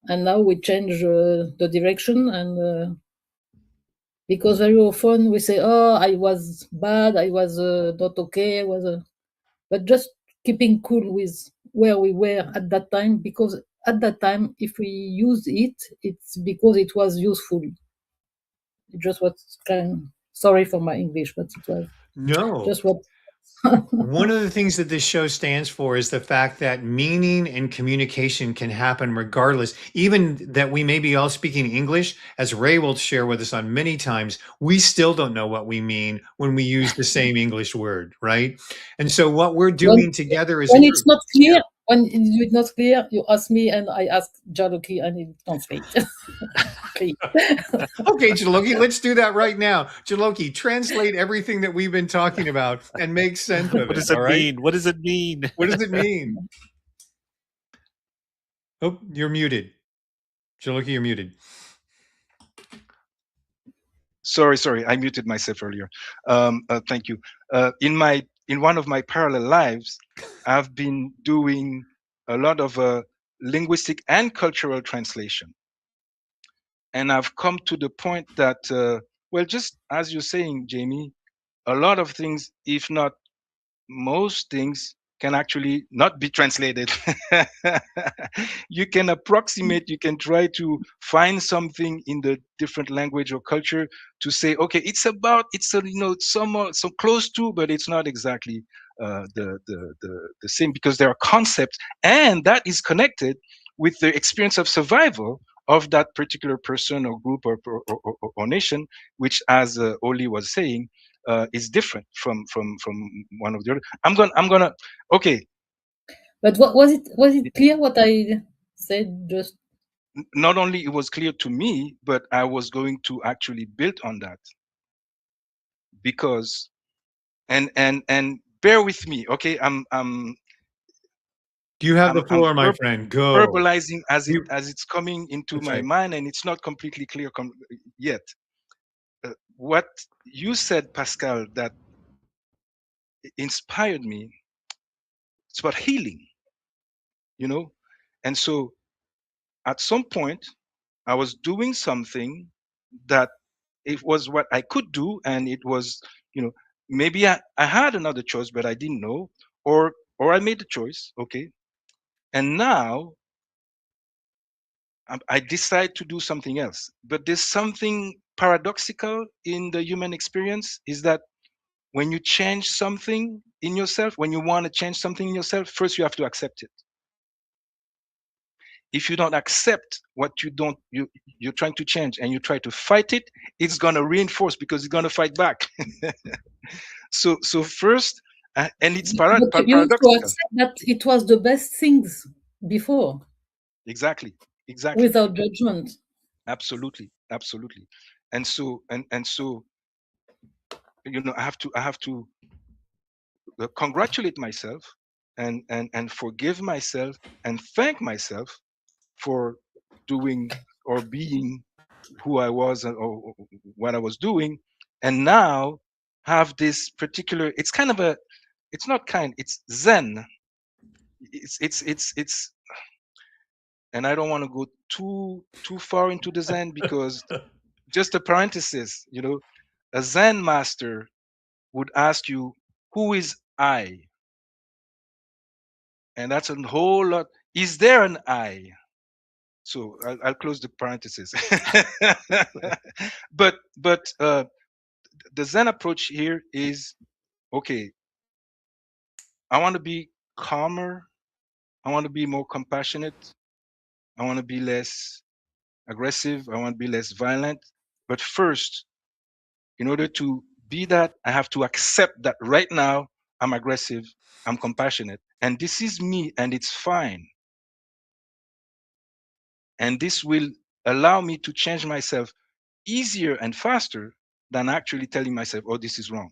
and now we change the direction, and because very often we say, "Oh, I was bad, I was not okay," but just keeping cool with where we were at that time, because at that time, if we use it, it's because it was useful. It just was sorry for my English, but it was No. just what One of the things that this show stands for is the fact that meaning and communication can happen regardless, even that we may be all speaking English, as Ray will share with us on many times, we still don't know what we mean when we use the same English word, right? And so what we're doing together is when it's not clear, when it's not clear, you ask me and I ask Jaloki and it translates. Okay, Jaloki, let's do that right now. Jaloki, translate everything that we've been talking about and make sense of it. What does it all right? mean? What does it mean? What does it mean? Oh, you're muted. Jaloki, you're muted. Sorry, I muted myself earlier. Thank you. In one of my parallel lives, I've been doing a lot of linguistic and cultural translation, and I've come to the point that, well, just as you're saying, Jamie, a lot of things, if not most things, can actually not be translated. You can approximate, you can try to find something in the different language or culture to say, okay, it's somewhat so close to, but it's not exactly the same, because there are concepts, and that is connected with the experience of survival of that particular person or group or nation, which, as Oli was saying, is different from one of the other. I'm gonna okay. But what was it clear what I said? Just not only it was clear to me, but I was going to actually build on that, because and bear with me, okay? You have the floor, my friend. Go. Verbalizing as it's coming into my mind, and it's not completely clear yet. What you said, Pascal, that inspired me, it's about healing, and so at some point I was doing something that it was what I could do, and it was, maybe I had another choice, but I didn't know, or I made the choice, okay, and now I decide to do something else. But there's something paradoxical in the human experience, is that when you change something in yourself, when you want to change something in yourself, first you have to accept it. If you don't accept what you're trying to change, and you try to fight it, it's going to reinforce, because it's going to fight back. so first, and it's paradoxical. You have to accept that it was the best things before. Exactly. Without judgment. Absolutely. And so I have to congratulate myself and forgive myself and thank myself for doing or being who I was, or what I was doing, and now have this particular, it's Zen. It's and I don't want to go too far into the Zen, because just a parenthesis, a Zen master would ask you, who is I? And that's a whole lot. Is there an I? So I'll close the parenthesis. but the Zen approach here is, okay, I want to be calmer. I want to be more compassionate. I want to be less aggressive. I want to be less violent. But first, in order to be that, I have to accept that right now I'm aggressive, I'm compassionate, and this is me, and it's fine. And this will allow me to change myself easier and faster than actually telling myself, oh, this is wrong.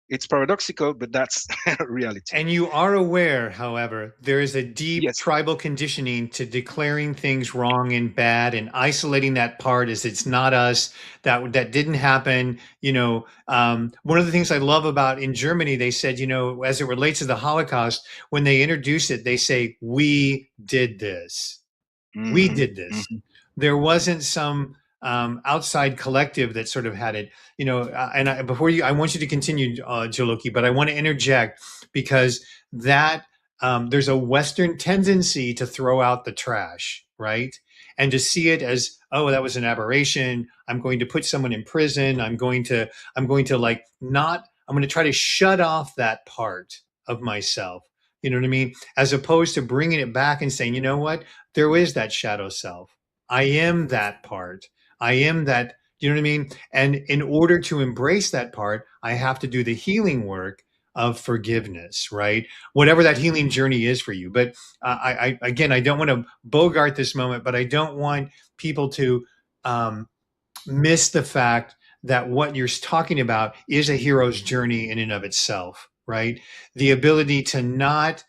It's paradoxical, but that's reality. And you are aware, however, there is a deep tribal conditioning to declaring things wrong and bad, and isolating that part as it's not us, that didn't happen. One of the things I love about in Germany, they said, as it relates to the Holocaust, when they introduce it, they say, we did this. Mm-hmm. We did this. Mm-hmm. There wasn't some outside collective that sort of had it, I want you to continue, Jaloki, but I want to interject, because that there's a Western tendency to throw out the trash, right? And to see it as, oh, that was an aberration. I'm going to put someone in prison. I'm going to like not I'm going to try to shut off that part of myself. You know what I mean? As opposed to bringing it back and saying, you know what? There is that shadow self. I am that part. I am that, you know what I mean? And in order to embrace that part, I have to do the healing work of forgiveness, right? Whatever that healing journey is for you. But again, I don't want to bogart this moment, but I don't want people to miss the fact that what you're talking about is a hero's journey in and of itself, right? The ability to not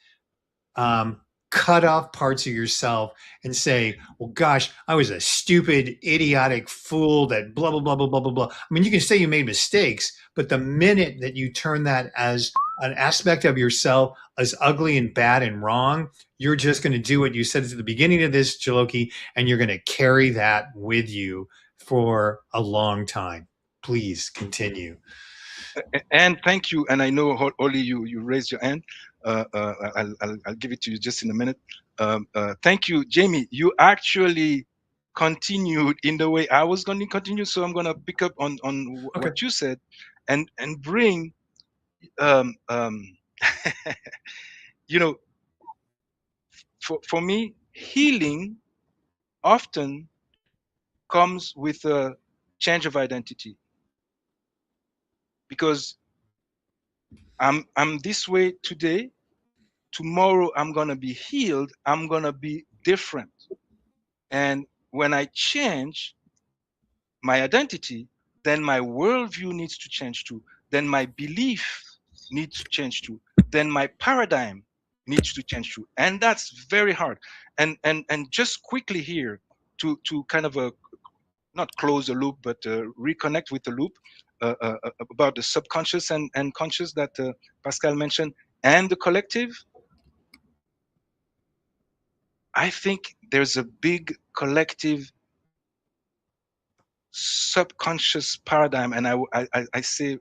cut off parts of yourself and say, well, gosh, I was a stupid, idiotic fool that blah, blah, blah, blah, blah, blah, blah. I mean, you can say you made mistakes, but the minute that you turn that as an aspect of yourself as ugly and bad and wrong, you're just going to do what you said at the beginning of this, Jaloki, and you're going to carry that with you for a long time. Please continue. And thank you. And I know, Oli, you raised your hand. I'll give it to you just in a minute. Thank you, Jamie. You actually continued in the way I was going to continue. So I'm going to pick up on Okay. what you said, and bring, you know, for me, healing often comes with a change of identity, because I'm this way today. Tomorrow I'm gonna be healed. I'm gonna be different. And when I change my identity, then my worldview needs to change too. Then my belief needs to change too. Then my paradigm needs to change too. And that's very hard. And just quickly here to kind of not close the loop, but reconnect with the loop about the subconscious and conscious that Pascal mentioned, and the collective. I think there's a big collective subconscious paradigm, and I say,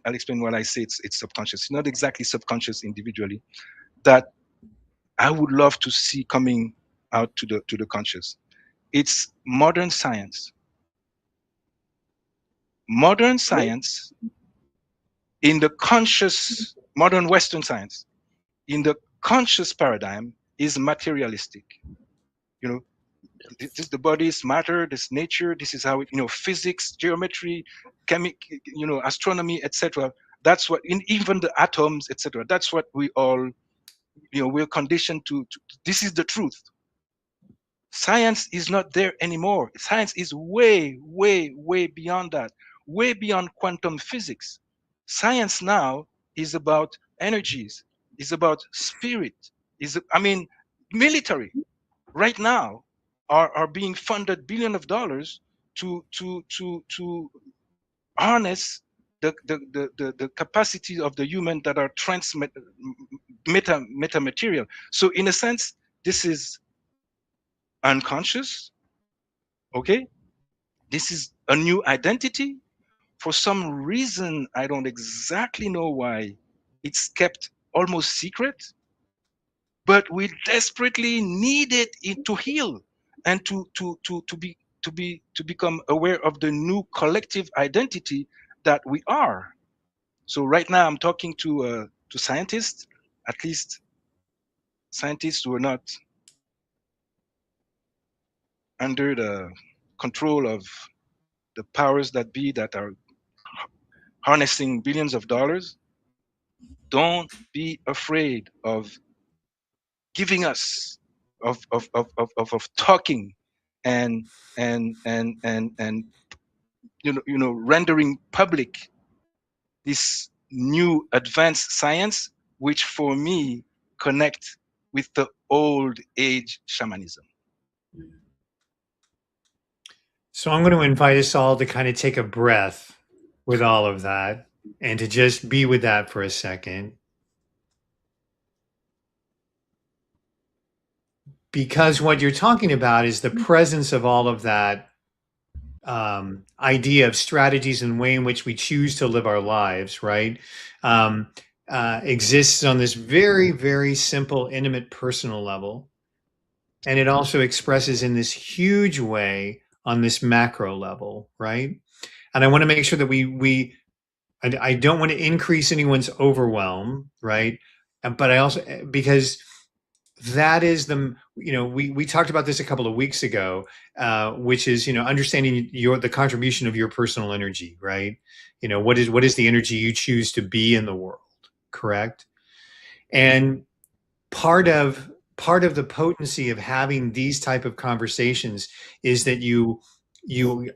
I'll explain what I say. It's subconscious. It's not exactly subconscious individually, that I would love to see coming out to the conscious. It's modern science. Modern science in the conscious, modern Western science, in the conscious paradigm, is materialistic. You know, this, the body is matter, this nature, this is how it, you know, physics, geometry, you know, astronomy, etc. That's what, even the atoms, etc. That's what we all, you know, we're conditioned to. This is the truth. Science is not there anymore. Science is way, way, way beyond that, way beyond quantum physics. Science now is about energies, is about spirit, I mean, military right now are being funded billions of dollars to harness the capacity of the human that are meta material. So in a sense, this is unconscious. Okay, this is a new identity. For some reason, I don't exactly know why, it's kept almost secret, but we desperately need it to heal and to become aware of the new collective identity that we are. So right now I'm talking to scientists, at least scientists who are not under the control of the powers that be, that are harnessing billions of dollars. Don't be afraid of giving us, of talking and you know, rendering public this new advanced science, which for me connect with the old age shamanism. So I'm going to invite us all to kind of take a breath with all of that and to just be with that for a second. Because what you're talking about is the presence of all of that idea of strategies and way in which we choose to live our lives, right? Exists on this very, very simple, intimate, personal level. And it also expresses in this huge way on this macro level, right? And I want to make sure that we I don't want to increase anyone's overwhelm, right? But I also, because that is the, we talked about this a couple of weeks ago, which is, understanding the contribution of your personal energy, right? What is the energy you choose to be in the world, correct? And part of the potency of having these type of conversations is that you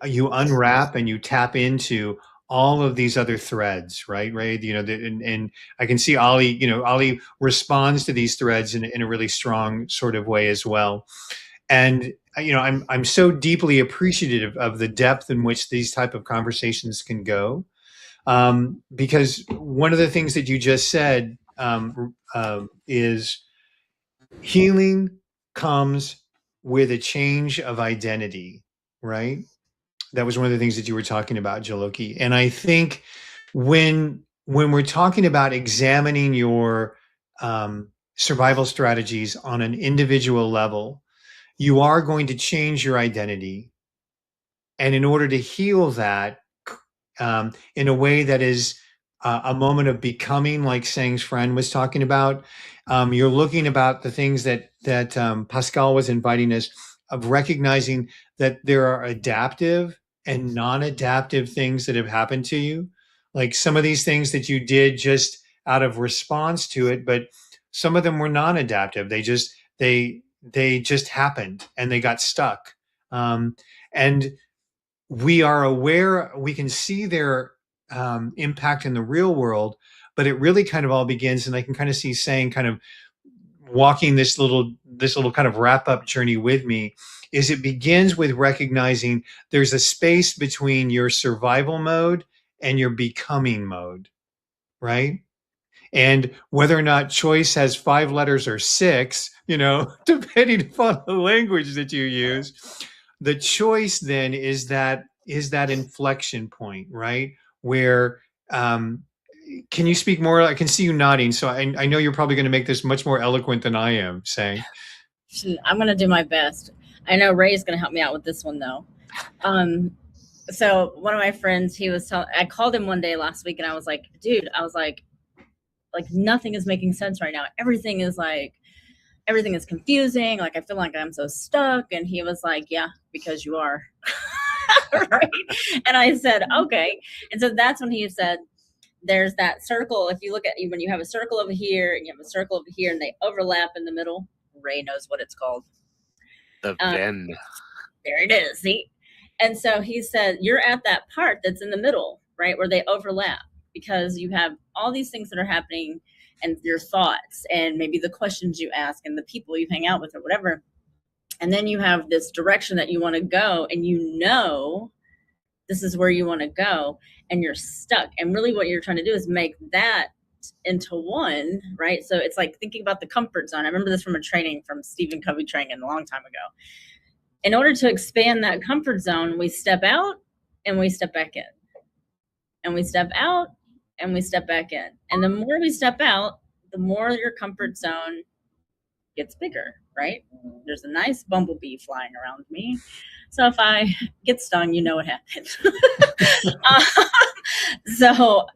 unwrap and you tap into all of these other threads, right? And I can see Ali responds to these threads in a really strong sort of way as well. And I'm so deeply appreciative of the depth in which these type of conversations can go, because one of the things that you just said is healing comes with a change of identity, right? That was one of the things that you were talking about, Jaloki. And I think when we're talking about examining your survival strategies on an individual level, you are going to change your identity. And in order to heal that in a way that is a moment of becoming, like Sang's friend was talking about, you're looking about the things that Pascal was inviting us, of recognizing that there are adaptive and non-adaptive things that have happened to you. Like some of these things that you did just out of response to it, but some of them were non-adaptive. They just happened and they got stuck. And we are aware, we can see their impact in the real world, but it really kind of all begins, and I can kind of see Sang kind of walking this little kind of wrap up journey with me, is it begins with recognizing there's a space between your survival mode and your becoming mode, right? And whether or not choice has 5 letters or 6, depending upon the language that you use, the choice then is that inflection point, right? Where can you speak more? I can see you nodding, so I know you're probably going to make this much more eloquent than I am, Sang. I'm going to do my best. I know Ray's going to help me out with this one though. So one of my friends, I called him one day last week and I was like, dude, nothing is making sense right now. Everything is confusing. Like, I feel like I'm so stuck. And he was like, yeah, because you are. Right. And I said, okay. And so that's when he said, there's that circle. If you look at, when you have a circle over here and you have a circle over here and they overlap in the middle, Ray knows what it's called. The Venn. There it is. See? And so he said, you're at that part that's in the middle, right? Where they overlap, because you have all these things that are happening and your thoughts and maybe the questions you ask and the people you hang out with or whatever. And then you have this direction that you want to go, and this is where you want to go, and you're stuck. And really what you're trying to do is make that into one, right? So it's like thinking about the comfort zone. I remember this from a training from Stephen Covey training a long time ago. In order to expand that comfort zone, we step out and we step back in. And we step out and we step back in. And the more we step out, the more your comfort zone gets bigger, right? There's a nice bumblebee flying around me. So if I get stung, you know what happened. So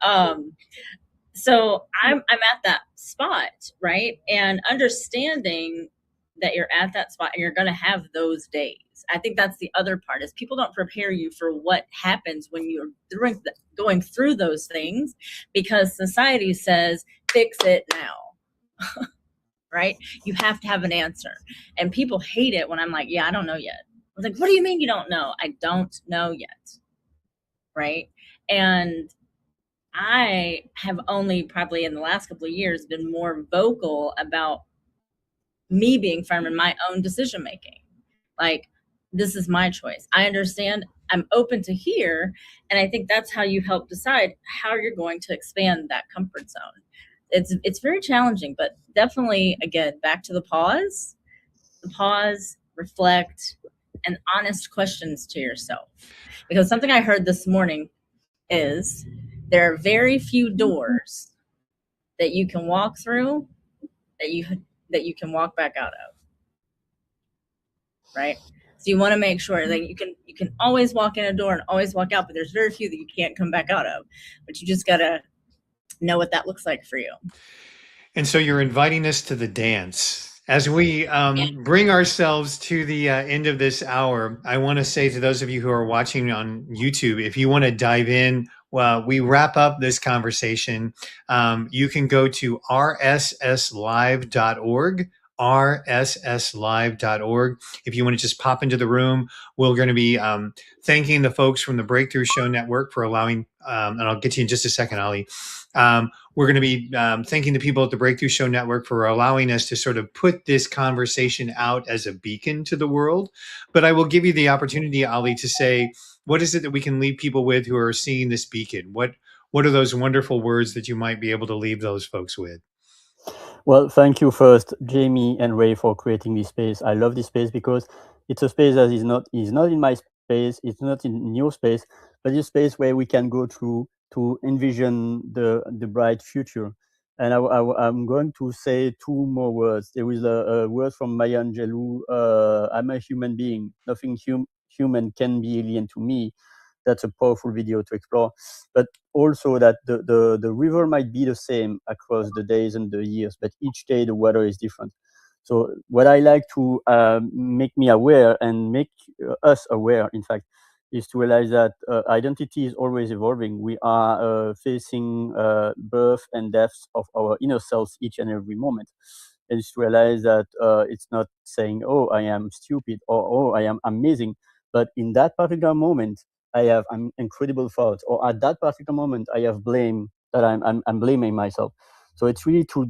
I'm at that spot, right? And understanding that you're at that spot and you're going to have those days. I think that's the other part, is people don't prepare you for what happens when you're going through those things, because society says, fix it now, right? You have to have an answer. And people hate it when I'm like, yeah, I don't know yet. I was like, what do you mean you don't know? I don't know yet, right? And I have only probably in the last couple of years been more vocal about me being firm in my own decision making. Like, this is my choice. I understand. I'm open to hear. And I think that's how you help decide how you're going to expand that comfort zone. It's very challenging, but definitely, again, back to the pause, reflect, and honest questions to yourself. Because something I heard this morning is there are very few doors that you can walk through that you can walk back out of, right? So you want to make sure that you can always walk in a door and always walk out, but there's very few that you can't come back out of. But you just gotta know what that looks like for you. And so you're inviting us to the dance. As we bring ourselves to the end of this hour, I want to say to those of you who are watching on YouTube, if you want to dive in, we wrap up this conversation. You can go to rsslive.org, rsslive.org. If you want to just pop into the room, we're going to be thanking the folks from the Breakthrough Show Network for allowing, and I'll get to you in just a second, Ali. We're going to be thanking the people at the Breakthrough Show Network for allowing us to sort of put this conversation out as a beacon to the world. But I will give you the opportunity, Ali, to say, what is it that we can leave people with who are seeing this beacon? What are those wonderful words that you might be able to leave those folks with? Well, thank you first, Jamie and Ray, for creating this space. I love this space because it's a space that is not in my space, it's not in your space, but it's a space where we can go through to envision the bright future. And I'm going to say two more words. There is a word from Maya Angelou, I'm a human being. Nothing human can be alien to me. That's a powerful video to explore. But also that the river might be the same across the days and the years, but each day the weather is different. So what I like to make me aware and make us aware, in fact, is to realize that identity is always evolving. We are facing birth and deaths of our inner selves each and every moment. And it's to realize that it's not saying, oh, I am stupid, or oh, I am amazing. But in that particular moment, I have incredible thoughts, or at that particular moment, I have blame that I'm blaming myself. So it's really to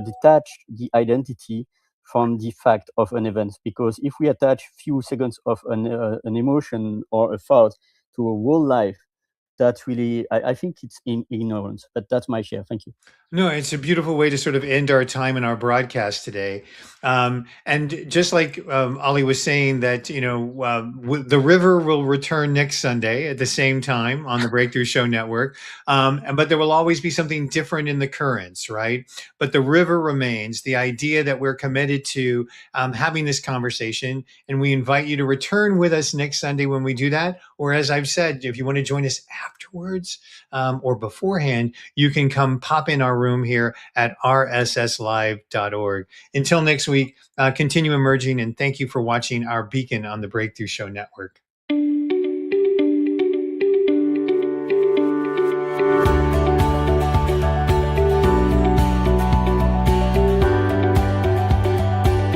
detach the identity from the fact of an event, because if we attach few seconds of an emotion or a thought to a whole life, that's really, I think it's in ignorance. But that's my share. Thank you. No, it's a beautiful way to sort of end our time in our broadcast today. And just like Ali was saying that, the river will return next Sunday at the same time on the Breakthrough Show Network. But there will always be something different in the currents, right? But the river remains, the idea that we're committed to having this conversation. And we invite you to return with us next Sunday when we do that. Or as I've said, if you want to join us afterwards or beforehand, you can come pop in our room here at rsslive.org. Until next week, continue emerging, and thank you for watching our beacon on the Breakthrough Show Network.